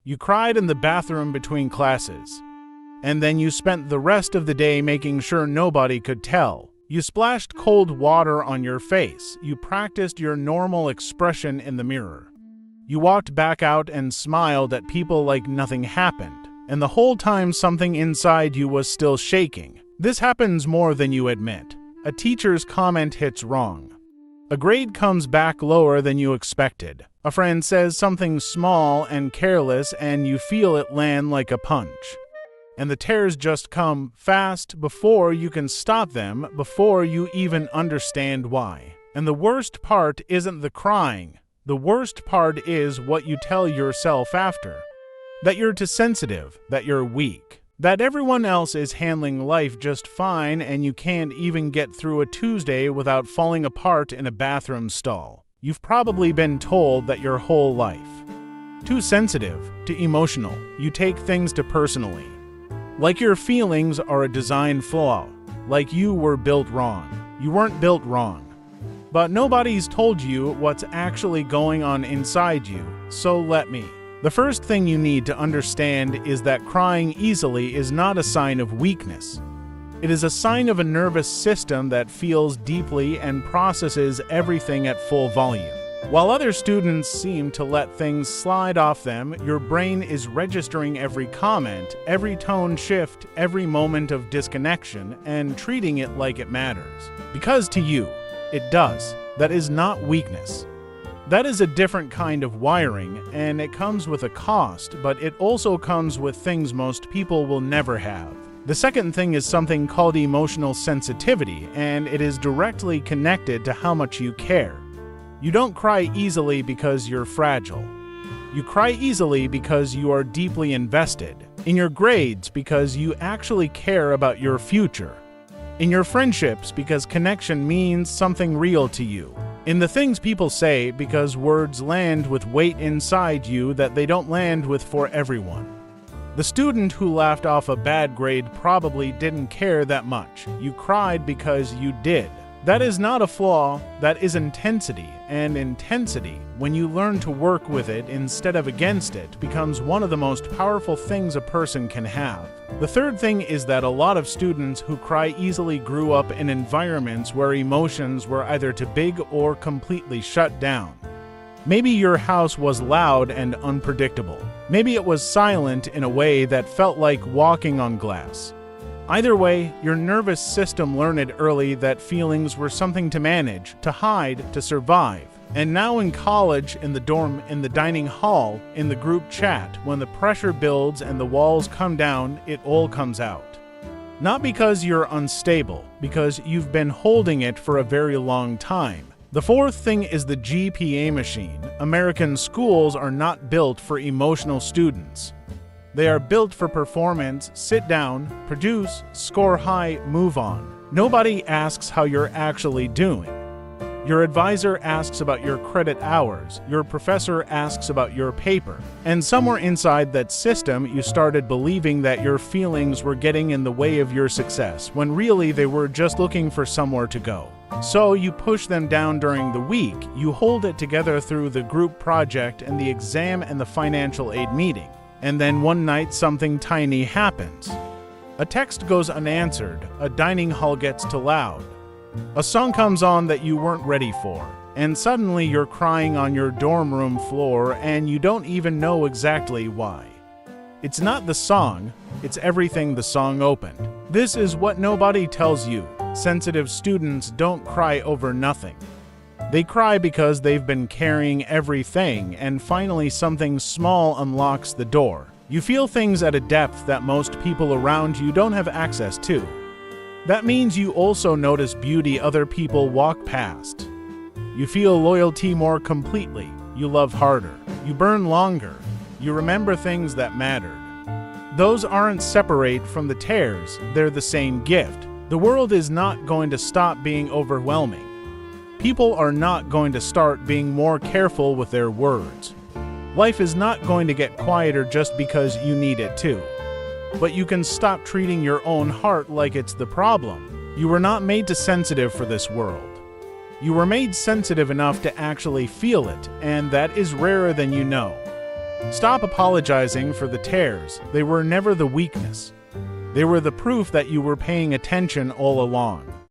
You cried in the bathroom between classes. And then you spent the rest of the day making sure nobody could tell. You splashed cold water on your face. You practiced your normal expression in the mirror. You walked back out and smiled at people like nothing happened. And the whole time something inside you was still shaking. This happens more than you admit. A teacher's comment hits wrong. A grade comes back lower than you expected. A friend says something small and careless and you feel it land like a punch. And the tears just come fast before you can stop them, before you even understand why. And the worst part isn't the crying. The worst part is what you tell yourself after. That you're too sensitive, that you're weak, that everyone else is handling life just fine and you can't even get through a Tuesday without falling apart in a bathroom stall. You've probably been told that your whole life. Too sensitive, too emotional, you take things too personally. Like your feelings are a design flaw, like you were built wrong. You weren't built wrong. But nobody's told you what's actually going on inside you, so let me. The first thing you need to understand is that crying easily is not a sign of weakness. It is a sign of a nervous system that feels deeply and processes everything at full volume. While other students seem to let things slide off them, your brain is registering every comment, every tone shift, every moment of disconnection, and treating it like it matters. Because to you, it does. That is not weakness. That is a different kind of wiring, and it comes with a cost, but it also comes with things most people will never have. The second thing is something called emotional sensitivity, and it is directly connected to how much you care. You don't cry easily because you're fragile. You cry easily because you are deeply invested. In your grades because you actually care about your future. In your friendships because connection means something real to you. In the things people say because words land with weight inside you that they don't land with for everyone. The student who laughed off a bad grade probably didn't care that much. You cried because you did. That is not a flaw, that is intensity, and intensity, when you learn to work with it instead of against it, becomes one of the most powerful things a person can have. The third thing is that a lot of students who cry easily grew up in environments where emotions were either too big or completely shut down. Maybe your house was loud and unpredictable. Maybe it was silent in a way that felt like walking on glass. Either way, your nervous system learned early that feelings were something to manage, to hide, to survive. And now in college, in the dorm, in the dining hall, in the group chat, when the pressure builds and the walls come down, it all comes out. Not because you're unstable, because you've been holding it for a very long time. The fourth thing is the GPA machine. American schools are not built for emotional students. They are built for performance, sit down, produce, score high, move on. Nobody asks how you're actually doing. Your advisor asks about your credit hours. Your professor asks about your paper. And somewhere inside that system, you started believing that your feelings were getting in the way of your success, when really they were just looking for somewhere to go. So you push them down during the week. You hold it together through the group project and the exam and the financial aid meeting. And then one night something tiny happens. A text goes unanswered, a dining hall gets too loud. A song comes on that you weren't ready for, and suddenly you're crying on your dorm room floor and you don't even know exactly why. It's not the song, it's everything the song opened. This is what nobody tells you. Sensitive students don't cry over nothing. They cry because they've been carrying everything, and finally something small unlocks the door. You feel things at a depth that most people around you don't have access to. That means you also notice beauty other people walk past. You feel loyalty more completely. You love harder. You burn longer. You remember things that mattered. Those aren't separate from the tears. They're the same gift. The world is not going to stop being overwhelming. People are not going to start being more careful with their words. Life is not going to get quieter just because you need it to. But you can stop treating your own heart like it's the problem. You were not made to sensitive for this world. You were made sensitive enough to actually feel it, and that is rarer than you know. Stop apologizing for the tears. They were never the weakness. They were the proof that you were paying attention all along.